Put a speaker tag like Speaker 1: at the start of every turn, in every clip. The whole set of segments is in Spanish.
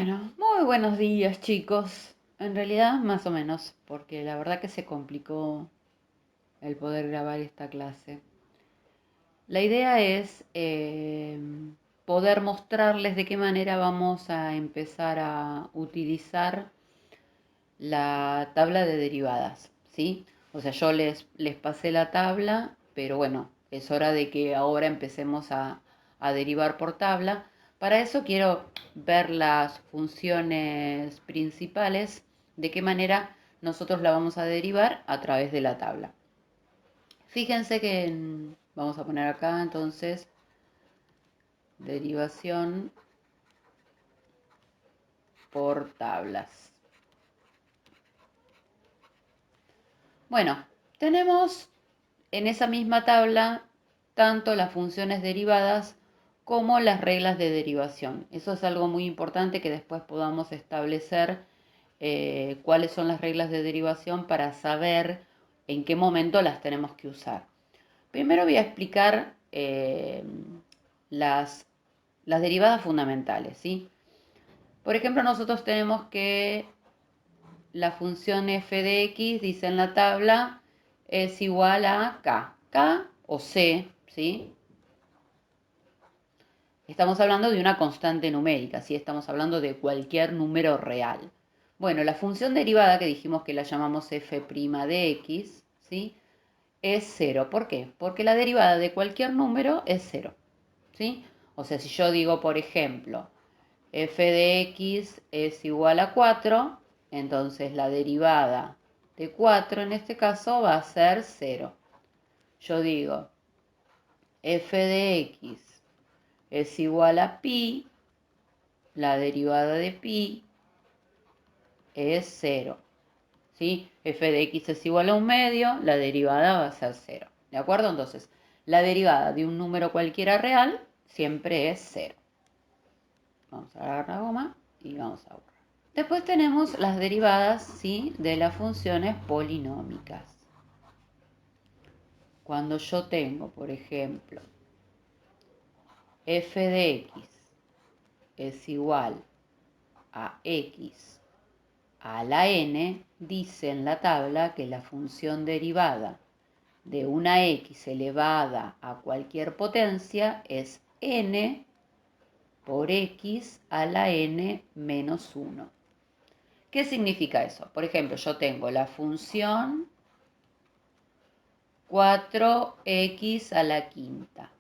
Speaker 1: Bueno, muy buenos días, chicos. En realidad, más o menos, porque la verdad que se complicó el poder grabar esta clase. La idea es poder mostrarles de qué manera vamos a empezar a utilizar la tabla de derivadas, ¿sí? O sea, yo les pasé la tabla, pero bueno, es hora de que ahora empecemos a derivar por tabla. Para eso quiero ver las funciones principales, de qué manera nosotros la vamos a derivar a través de la tabla. Fíjense que vamos a poner acá entonces derivación por tablas. Bueno, tenemos en esa misma tabla tanto las funciones derivadas como las reglas de derivación. Eso es algo muy importante que después podamos establecer cuáles son las reglas de derivación para saber en qué momento las tenemos que usar. Primero voy a explicar las derivadas fundamentales, ¿sí? Por ejemplo, nosotros tenemos que la función f de x, dice en la tabla, es igual a k o c, ¿sí? Estamos hablando de una constante numérica, ¿sí? Estamos hablando de cualquier número real. Bueno, la función derivada, que dijimos que la llamamos f' de x, ¿sí? Es 0. ¿Por qué? Porque la derivada de cualquier número es 0, ¿sí? O sea, si yo digo, por ejemplo, f de x es igual a 4, entonces la derivada de 4 en este caso va a ser 0. Yo digo, f de x es igual a pi, la derivada de pi es 0. ¿Sí? F de x es igual a un medio, la derivada va a ser 0. ¿De acuerdo? Entonces, la derivada de un número cualquiera real siempre es 0. Vamos a agarrar la goma y vamos a borrar. Después tenemos las derivadas, ¿sí?, de las funciones polinómicas. Cuando yo tengo, por ejemplo, f de x es igual a x a la n, dice en la tabla que la función derivada de una x elevada a cualquier potencia es n por x a la n menos 1. ¿Qué significa eso? Por ejemplo, yo tengo la función 4x a la quinta.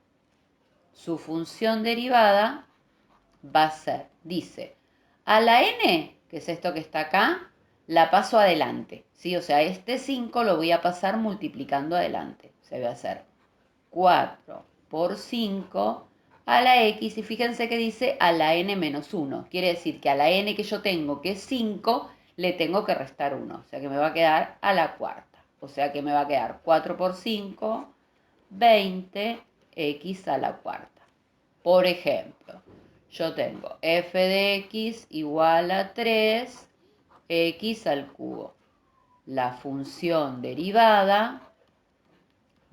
Speaker 1: Su función derivada va a ser, dice, a la n, que es esto que está acá, la paso adelante, ¿sí? O sea, este 5 lo voy a pasar multiplicando adelante. Se va a hacer 4 por 5 a la x, y fíjense que dice a la n menos 1. Quiere decir que a la n que yo tengo, que es 5, le tengo que restar 1. O sea que me va a quedar a la cuarta. O sea que me va a quedar 4 por 5, 20, x a la cuarta. Por ejemplo, yo tengo f de x igual a 3, x al cubo. La función derivada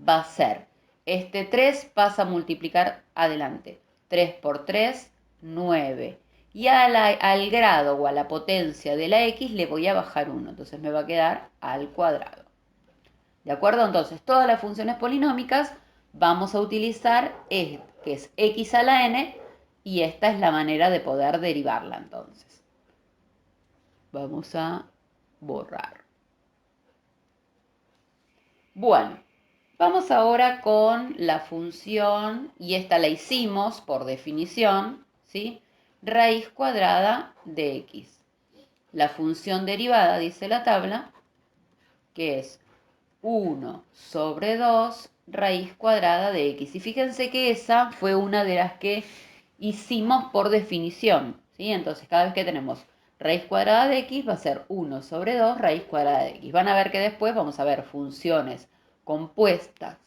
Speaker 1: va a ser, este 3 pasa a multiplicar adelante. 3 por 3, 9. Y al grado o a la potencia de la x le voy a bajar 1. Entonces me va a quedar al cuadrado. ¿De acuerdo? Entonces, todas las funciones polinómicas vamos a utilizar que es x a la n, y esta es la manera de poder derivarla entonces. Vamos a borrar. Bueno, vamos ahora con la función, y esta la hicimos por definición, ¿sí? Raíz cuadrada de x. La función derivada, dice la tabla, que es 1 sobre 2 raíz cuadrada de x. Y fíjense que esa fue una de las que hicimos por definición, ¿sí? Entonces, cada vez que tenemos raíz cuadrada de x, va a ser 1 sobre 2 raíz cuadrada de x. Van a ver que después vamos a ver funciones compuestas.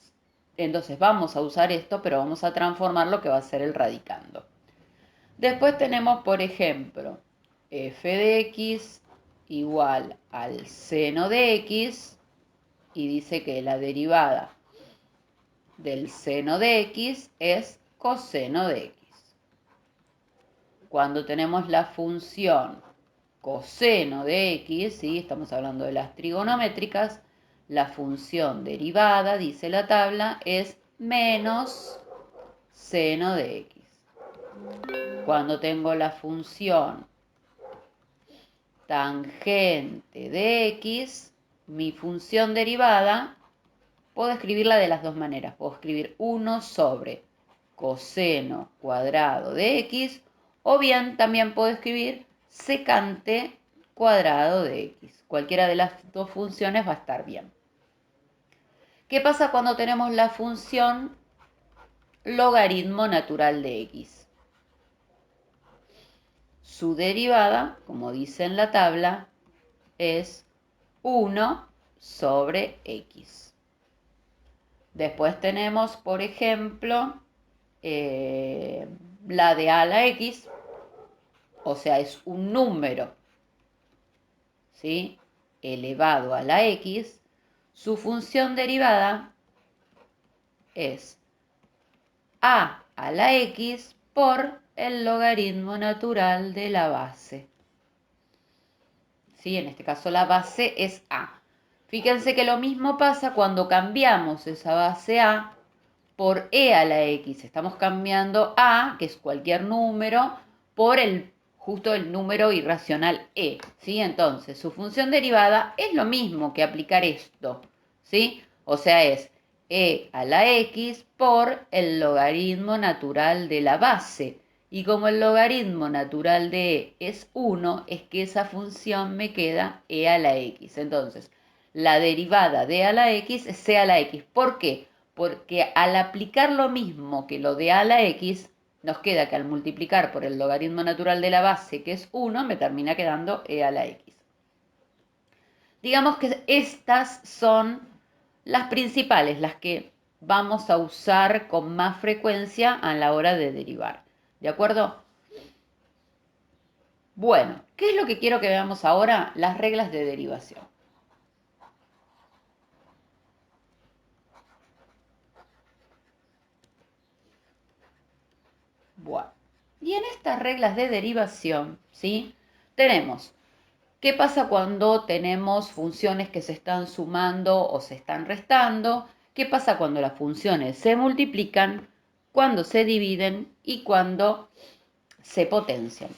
Speaker 1: Entonces, vamos a usar esto, pero vamos a transformar lo que va a ser el radicando. Después tenemos, por ejemplo, f de x igual al seno de x, y dice que la derivada del seno de x es coseno de x. cuando tenemos la función coseno de x, ¿sí? Estamos hablando de las trigonométricas, la función derivada, dice la tabla, es menos seno de x. Cuando tengo la función tangente de x, mi función derivada, puedo escribirla de las dos maneras. Puedo escribir 1 sobre coseno cuadrado de x, o bien también puedo escribir secante cuadrado de x. Cualquiera de las dos funciones va a estar bien. ¿Qué pasa cuando tenemos la función logaritmo natural de x? Su derivada, como dice en la tabla, es 1 sobre x. Después tenemos, por ejemplo, la de a la x, o sea, es un número, ¿sí?, elevado a la x. Su función derivada es a la x por el logaritmo natural de la base. ¿Sí? En este caso la base es a. Fíjense que lo mismo pasa cuando cambiamos esa base a por e a la x. Estamos cambiando a, que es cualquier número, por justo el número irracional e. ¿Sí? Entonces, su función derivada es lo mismo que aplicar esto. ¿Sí? O sea, es e a la x por el logaritmo natural de la base. Y como el logaritmo natural de e es 1, es que esa función me queda e a la x. Entonces, la derivada de a la x es c a la x. ¿Por qué? Porque al aplicar lo mismo que lo de a la x, nos queda que al multiplicar por el logaritmo natural de la base, que es 1, me termina quedando e a la x. Digamos que estas son las principales, las que vamos a usar con más frecuencia a la hora de derivar. ¿De acuerdo? Bueno, ¿qué es lo que quiero que veamos ahora? Las reglas de derivación. Bueno, y en estas reglas de derivación, ¿sí?, tenemos qué pasa cuando tenemos funciones que se están sumando o se están restando, qué pasa cuando las funciones se multiplican, cuando se dividen y cuando se potencian.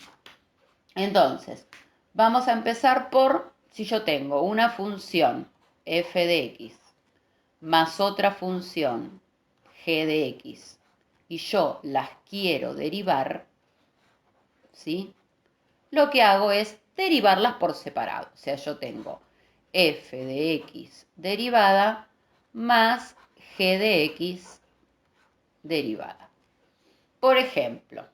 Speaker 1: Entonces, vamos a empezar por, si yo tengo una función f de x más otra función g de x y yo las quiero derivar, ¿sí?, lo que hago es derivarlas por separado. O sea, yo tengo f de x derivada más g de x derivada. Por ejemplo,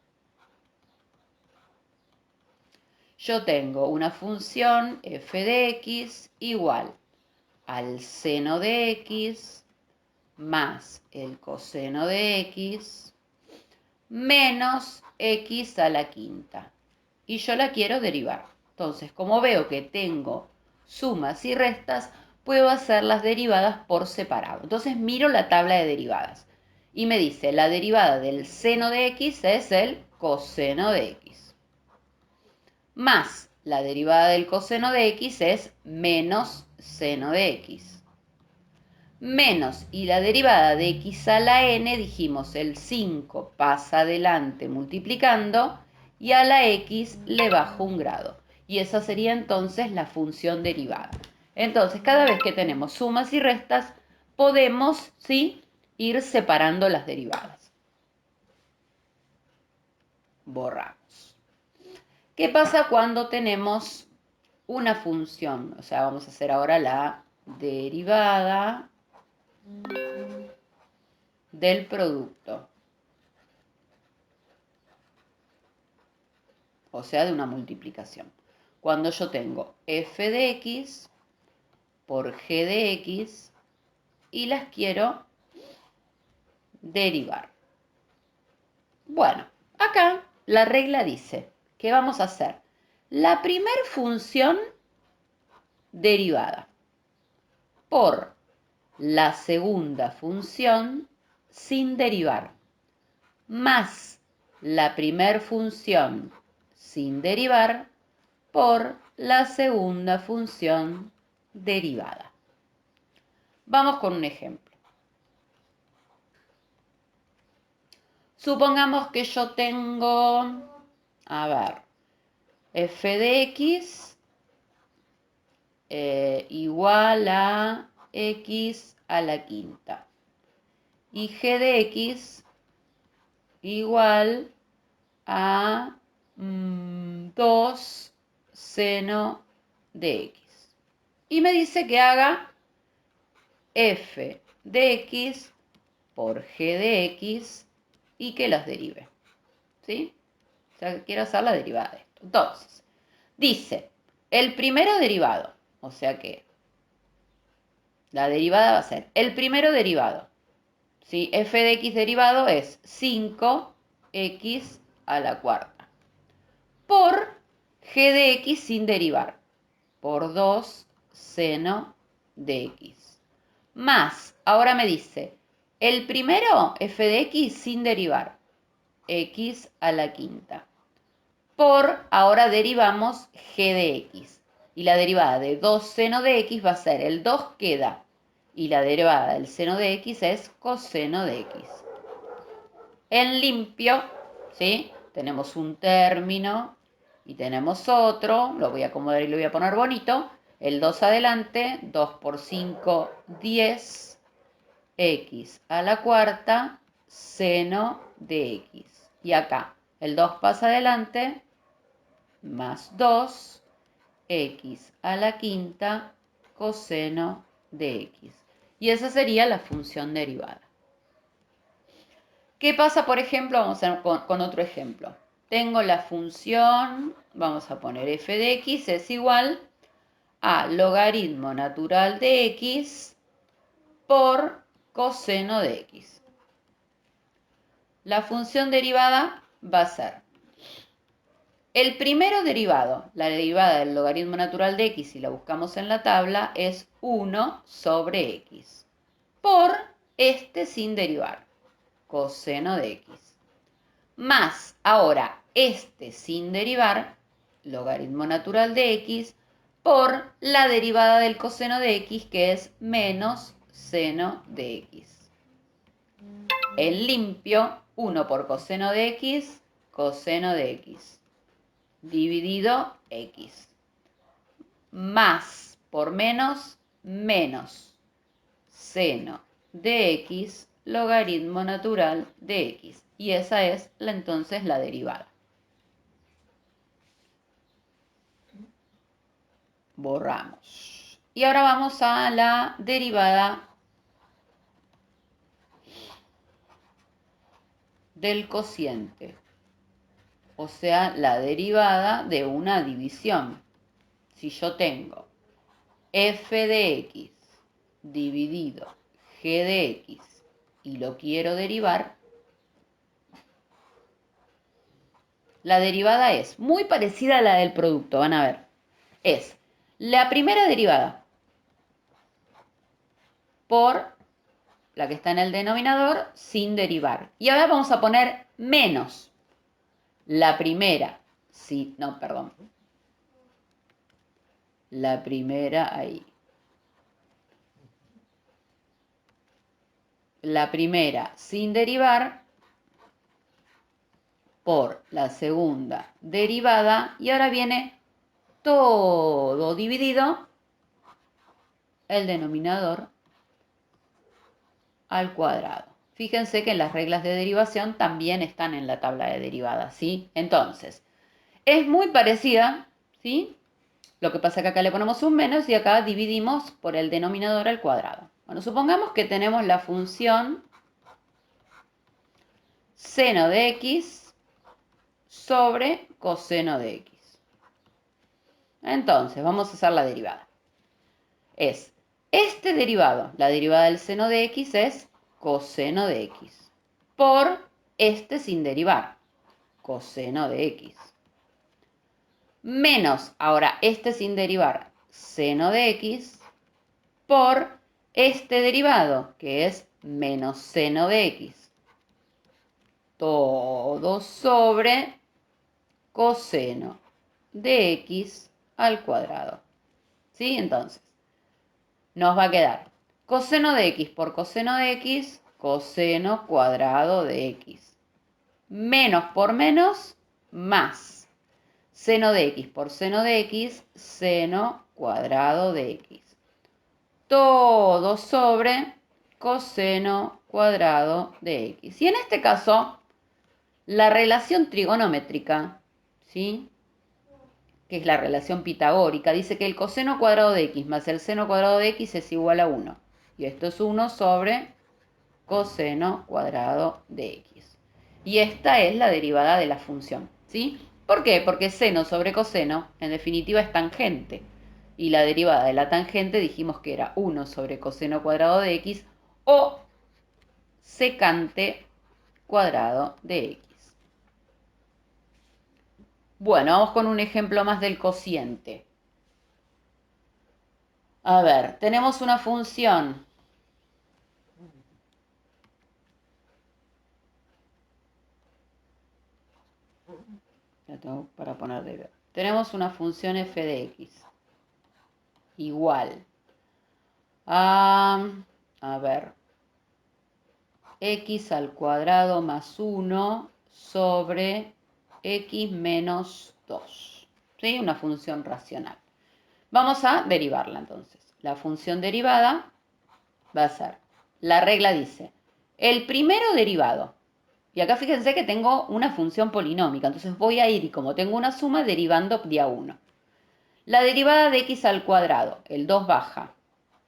Speaker 1: yo tengo una función f de x igual al seno de x más el coseno de x menos x a la quinta. Y yo la quiero derivar. Entonces, como veo que tengo sumas y restas, puedo hacer las derivadas por separado. Entonces miro la tabla de derivadas y me dice la derivada del seno de x es el coseno de x. Más la derivada del coseno de x es menos seno de x. Menos, y la derivada de x a la n, dijimos, el 5 pasa adelante multiplicando, y a la x le bajo un grado. Y esa sería entonces la función derivada. Entonces, cada vez que tenemos sumas y restas, podemos, ¿sí?, ir separando las derivadas. Borramos. ¿Qué pasa cuando tenemos una función? O sea, vamos a hacer ahora la derivada del producto, o sea, de una multiplicación. Cuando yo tengo f de x por g de x y las quiero derivar. Bueno, acá la regla dice que vamos a hacer la primer función derivada por la segunda función sin derivar, más la primer función sin derivar por la segunda función derivada. Vamos con un ejemplo. Supongamos que yo tengo, f de x igual a x a la quinta y g de x igual a 2 seno de x. Y me dice que haga f de x por g de x y que las derive. ¿Sí? O sea, quiero hacer la derivada de esto. Entonces, dice, el primero derivado, o sea que la derivada va a ser el primero derivado. ¿Sí? F de x derivado es 5x a la cuarta por g de x sin derivar, por 2 seno de x. Más, ahora me dice, el primero f de x sin derivar, x a la quinta, por, ahora derivamos g de x. Y la derivada de 2 seno de x va a ser, el 2 queda, y la derivada del seno de x es coseno de x. En limpio, ¿sí? Tenemos un término y tenemos otro, lo voy a acomodar y lo voy a poner bonito. El 2 adelante, 2 por 5, 10, x a la cuarta, seno de x. Y acá, el 2 pasa adelante, más 2, x a la quinta, coseno de x. Y esa sería la función derivada. ¿Qué pasa, por ejemplo? Vamos a ver con otro ejemplo. Tengo la función, vamos a poner f de x es igual a logaritmo natural de x por coseno de x. La función derivada va a ser el primero derivado, la derivada del logaritmo natural de x, si la buscamos en la tabla, es 1 sobre x, por este sin derivar, coseno de x. Más, ahora, este sin derivar, logaritmo natural de x, por la derivada del coseno de x, que es menos seno de x. En limpio, 1 por coseno de x, coseno de x, dividido x. Más por menos, menos seno de x, logaritmo natural de x. Y esa es entonces la derivada. Borramos. Y ahora vamos a la derivada del cociente. O sea, la derivada de una división. Si yo tengo f de x dividido g de x y lo quiero derivar, la derivada es muy parecida a la del producto, van a ver. Es la primera derivada por la que está en el denominador sin derivar. Y ahora vamos a poner menos la primera, sí, no, perdón. La primera ahí. La primera sin derivar por la segunda derivada y ahora viene todo dividido el denominador al cuadrado. Fíjense que las reglas de derivación también están en la tabla de derivadas, ¿sí? Entonces, es muy parecida, ¿sí? Lo que pasa es que acá le ponemos un menos y acá dividimos por el denominador al cuadrado. Bueno, supongamos que tenemos la función seno de x sobre coseno de x. Entonces, vamos a hacer la derivada. Es este derivado, la derivada del seno de x es coseno de x, por este sin derivar, coseno de x. Menos, ahora este sin derivar, seno de x, por este derivado, que es menos seno de x. Todo sobre coseno de x al cuadrado. ¿Sí? Entonces, nos va a quedar coseno de x por coseno de x, coseno cuadrado de x. Menos por menos, más. Seno de x por seno de x, seno cuadrado de x. Todo sobre coseno cuadrado de x. Y en este caso, la relación trigonométrica, ¿sí?, que es la relación pitagórica, dice que el coseno cuadrado de x más el seno cuadrado de x es igual a 1. Y esto es 1 sobre coseno cuadrado de x. Y esta es la derivada de la función, ¿sí? ¿Por qué? Porque seno sobre coseno, en definitiva, es tangente. Y la derivada de la tangente dijimos que era 1 sobre coseno cuadrado de x o secante cuadrado de x. Bueno, vamos con un ejemplo más del cociente. A ver, tenemos una función. La tengo para poner de ver. Tenemos una función f de x igual a ver, x al cuadrado más 1 sobre x menos 2. ¿Sí? Una función racional. Vamos a derivarla entonces. La función derivada va a ser, la regla dice, el primero derivado. Y acá fíjense que tengo una función polinómica, entonces voy a ir, y como tengo una suma, derivando de a 1. La derivada de x al cuadrado, el 2 baja,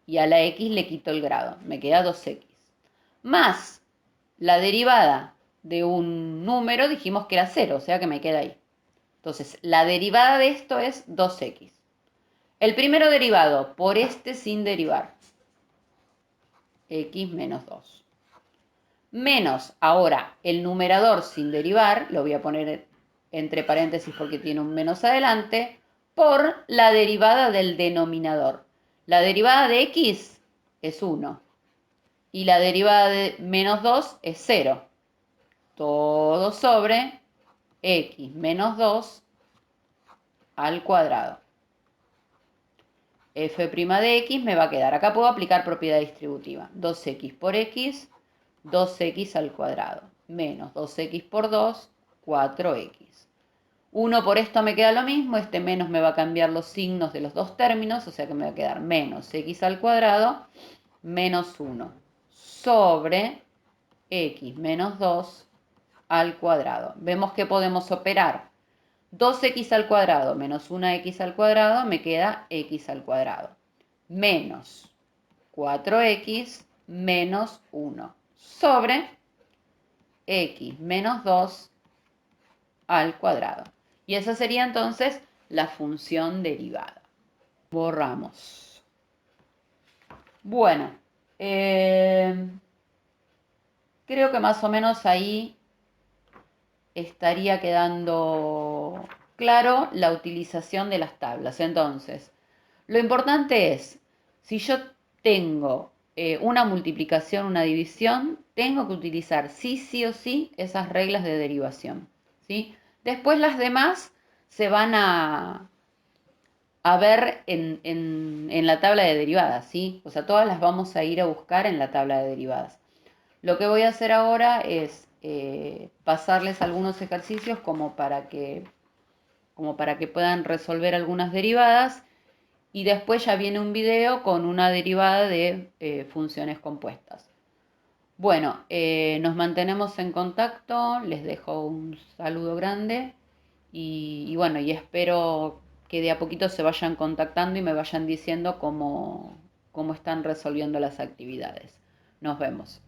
Speaker 1: y a la x le quito el grado, me queda 2x. Más la derivada de un número, dijimos que era 0, o sea que me queda ahí. Entonces, la derivada de esto es 2x. El primero derivado por este sin derivar, x menos 2. Menos, ahora, el numerador sin derivar, lo voy a poner entre paréntesis porque tiene un menos adelante, por la derivada del denominador. La derivada de x es 1 y la derivada de menos 2 es 0. Todo sobre x menos 2 al cuadrado. F' de x me va a quedar, acá puedo aplicar propiedad distributiva, 2x por x, 2x al cuadrado, menos 2x por 2, 4x. 1 por esto me queda lo mismo, este menos me va a cambiar los signos de los dos términos, o sea que me va a quedar menos x al cuadrado, menos 1, sobre x menos 2 al cuadrado. Vemos que podemos operar 2x al cuadrado menos 1x al cuadrado, me queda x al cuadrado, menos 4x menos 1 sobre x menos 2 al cuadrado. Y esa sería entonces la función derivada. Borramos. Bueno, creo que más o menos ahí estaría quedando claro la utilización de las tablas. Entonces, lo importante es, si yo tengo una multiplicación, una división, tengo que utilizar sí o sí esas reglas de derivación, ¿sí? Después las demás se van a ver en la tabla de derivadas, ¿sí? O sea, todas las vamos a ir a buscar en la tabla de derivadas. Lo que voy a hacer ahora es pasarles algunos ejercicios como para que puedan resolver algunas derivadas, y después ya viene un video con una derivada de funciones compuestas. Bueno, nos mantenemos en contacto, les dejo un saludo grande y bueno, y espero que de a poquito se vayan contactando y me vayan diciendo cómo están resolviendo las actividades. Nos vemos.